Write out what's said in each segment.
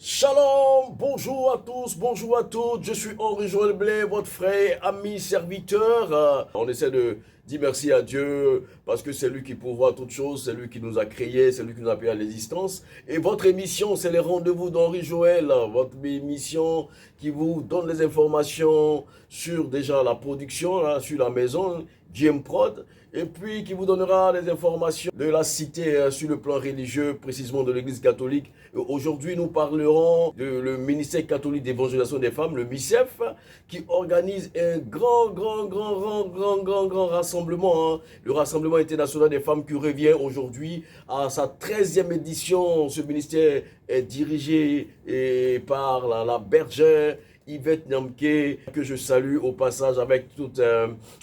Shalom, bonjour à tous, bonjour à toutes, je suis Henri Joël Blais, votre frère, ami, serviteur. On essaie de dire merci à Dieu parce que c'est lui qui pourvoit toutes choses, c'est lui qui nous a créés, c'est lui qui nous a payé à l'existence. Et votre émission, c'est les rendez-vous d'Henri Joël, votre émission qui vous donne les informations sur déjà la production, là, sur la maison, GM Prod, et puis qui vous donnera les informations de la cité sur le plan religieux, précisément de l'Église catholique. Aujourd'hui, nous parlerons le ministère catholique d'évangélisation des femmes, le MICEF, qui organise un grand rassemblement, le Rassemblement international des femmes qui revient aujourd'hui à sa 13e édition. Ce ministère est dirigé par la bergère Yvette Nyamke, que je salue au passage avec toutes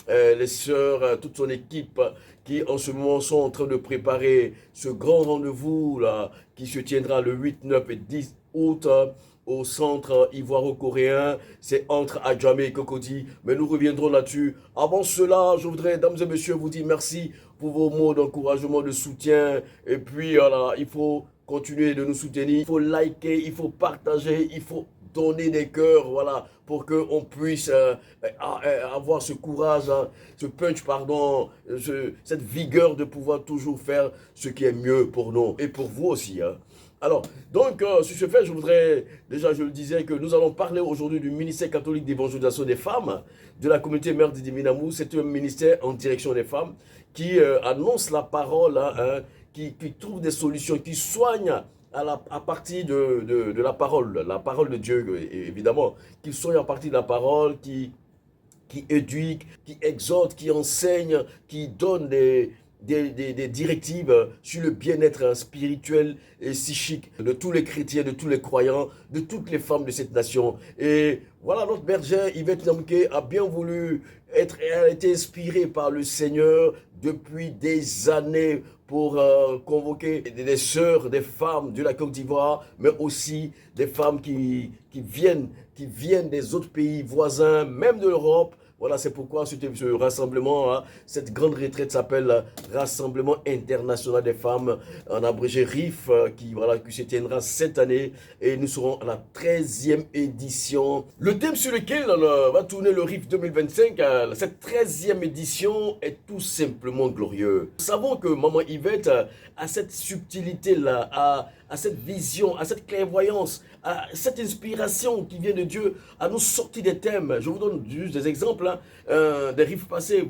les sœurs, toute son équipe qui en ce moment sont en train de préparer ce grand rendez-vous là qui se tiendra le 8, 9 et 10 août au centre ivoiro-coréen. C'est entre Adjamé et Cocody, mais nous reviendrons là-dessus. Avant cela, je voudrais, mesdames et messieurs, vous dire merci pour vos mots d'encouragement, de soutien. Et puis, voilà, il faut continuer de nous soutenir. Il faut liker, il faut partager, il faut donner des cœurs, voilà, pour qu'on puisse avoir ce courage, ce punch, pardon, cette vigueur de pouvoir toujours faire ce qui est mieux pour nous et pour vous aussi. Alors, donc, sur ce fait, je voudrais, déjà, je le disais, que nous allons parler aujourd'hui du ministère catholique d'évangélisation des femmes de la communauté Mère de Minamou. C'est un ministère en direction des femmes qui annonce la parole, qui trouve des solutions, qui soigne à partir de la parole de Dieu, évidemment, qu'ils soient à partir de la parole, qui éduque, qui exhorte, qui enseigne, qui donne des directives sur le bien-être spirituel et psychique de tous les chrétiens, de tous les croyants, de toutes les femmes de cette nation. Et voilà, notre bergère Yvette Nyamke a bien voulu elle a été inspirée par le Seigneur depuis des années pour convoquer des sœurs, des femmes de la Côte d'Ivoire, mais aussi des femmes qui viennent des autres pays voisins, même de l'Europe. Voilà, c'est pourquoi ce rassemblement, cette grande retraite s'appelle Rassemblement international des femmes, en abrégé RIF, qui se tiendra cette année. Et nous serons à la 13e édition. Le thème sur lequel va tourner le RIF 2025, cette 13e édition est tout simplement glorieux. Nous savons que Maman Yvette a cette subtilité-là, à cette vision, à cette clairvoyance, à cette inspiration qui vient de Dieu, à nous sortir des thèmes. Je vous donne juste des exemples, des rives passés.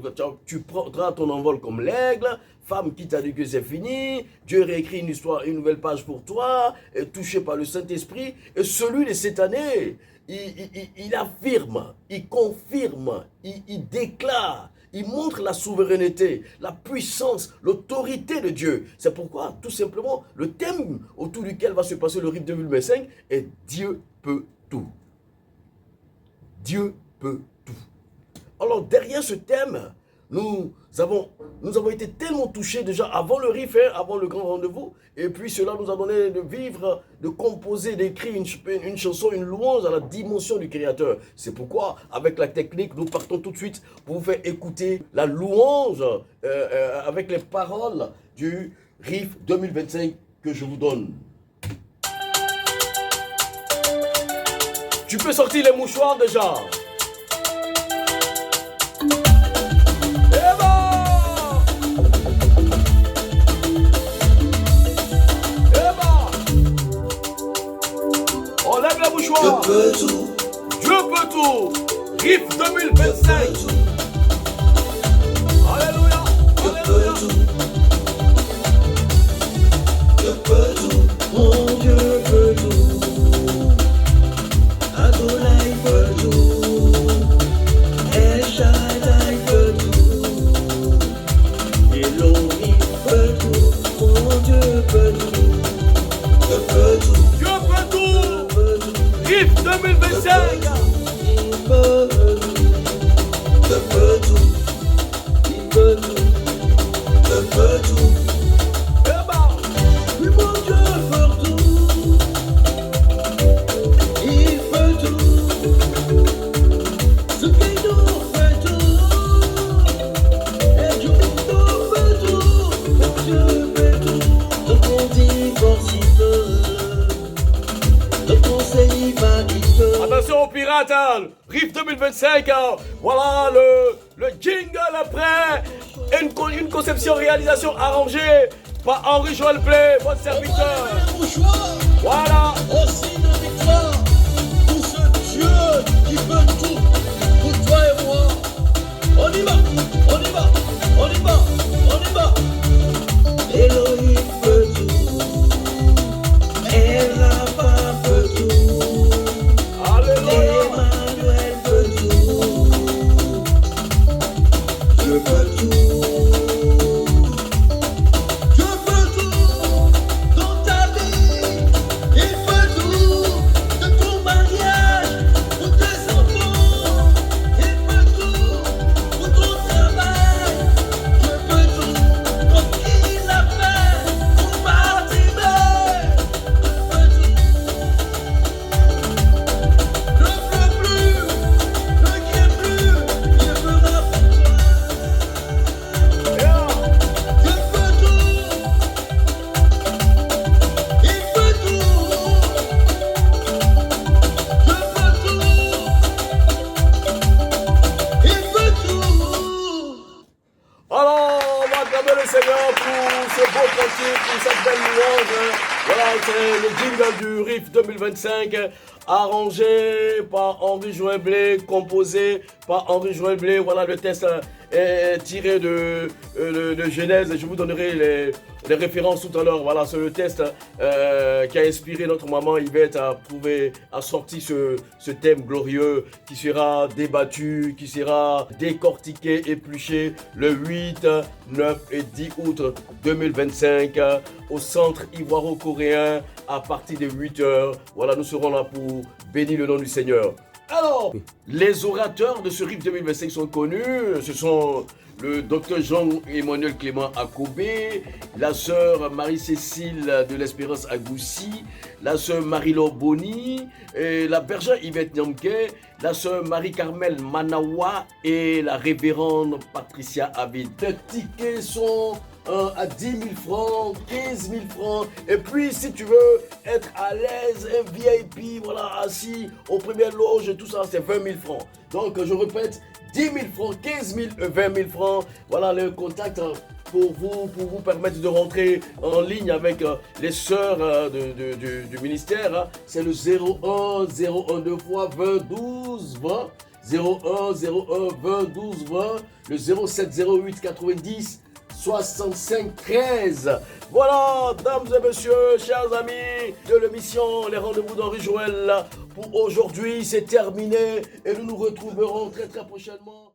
Tu prendras ton envol comme l'aigle, femme qui t'a dit que c'est fini, Dieu réécrit une histoire, une nouvelle page pour toi, touché par le Saint-Esprit. Et celui de cette année, il affirme, il confirme, il déclare, il montre la souveraineté, la puissance, l'autorité de Dieu. C'est pourquoi, tout simplement, le thème autour duquel va se passer le RIF 2025 est Dieu peut tout. Dieu peut tout. Alors, derrière ce thème, nous avons été tellement touchés déjà avant le RIF, avant le grand rendez-vous. Et puis cela nous a donné de vivre, de composer, d'écrire une chanson, une louange à la dimension du Créateur. C'est pourquoi, avec la technique, nous partons tout de suite pour vous faire écouter la louange avec les paroles du RIF 2025 que je vous donne. Tu peux sortir les mouchoirs déjà. Dieu peut tout. Dieu peut tout. RIF 2025. Alléluia. Dieu peut tout. Dieu peut tout. Mon Dieu peut tout. Adonai peut tout. El Shaddai peut tout. Elohim peut tout. Mon Dieu peut tout. Dieu peut tout. Dieu peut tout. RIF 2025. Il peut tout. Dieu peut tout. Il peut tout. Dieu peut tout. Oui, mon Dieu peut tout. Il peut tout. Ce qu'il nous fait tout. Et Dieu peut tout. Mon Dieu fait tout. Ce qu'on dit pour si peu. Le conseil va vite. Attention aux pirates, hein. RIF 2025, hein. Voilà le jingle après. Une conception, réalisation arrangée par Henri-Joël Blé, votre serviteur. Voilà. Au signe de victoire, pour ce Dieu qui peut tout, pour toi et moi. On y va, on y va, on y va, on y va. Elohim peut tout, Erapa peut tout, Alléluia. Emmanuel peut tout, Dieu peut tout. Dieu peut tout dans ta vie, il peut tout de ton mariage, pour tes enfants, il peut tout pour ton travail, Dieu peut tout comme il l'a fait pour Bartimée, Dieu peut tout. Ne pleure plus, ne crie plus, il fera pour toi. Yeah. Dieu peut tout, il peut tout, Dieu peut tout, il peut tout. Alors, on va acclamer le Seigneur pour ce beau cantique, pour cette belle louange. Voilà, c'est le jingle du RIF 2025, arrangé par Henri-Joël Blé, composé par Henri-Joël Blé. Voilà, le texte est tiré de Genèse. Je vous donnerai les références tout à l'heure. Voilà, c'est le texte qui a inspiré notre maman Yvette à sortir ce thème glorieux qui sera débattu, qui sera décortiqué, épluché le 8, 9 et 10 août 2025 au centre ivoiro-coréen à partir de 8h. Voilà, nous serons là pour bénir le nom du Seigneur. Alors, les orateurs de ce RIF 2025 sont connus. Ce sont le docteur Jean-Emmanuel Clément Akobé, la sœur Marie-Cécile de l'Espérance Agoussi, la sœur Marie-Laure Boni, et la bergère Yvette Nyamke, la sœur Marie-Carmel Manawa et la révérende Patricia Avid. Les tickets sont à 10 000 francs, 15 000 francs. Et puis, si tu veux être à l'aise, un VIP, voilà, assis aux premières loges, tout ça, c'est 20 000 francs. Donc, je répète, 10 000 francs, 15 000, 20 000 francs. Voilà le contact pour vous permettre de rentrer en ligne avec les sœurs du ministère. C'est le 01 01 2 fois 20 12 20. 01 01 20 12 20. Le 07 08 90 65 13. Voilà, dames et messieurs, chers amis de l'émission Les Rendez-vous d'Henri-Joël pour aujourd'hui, c'est terminé et nous nous retrouverons très très prochainement.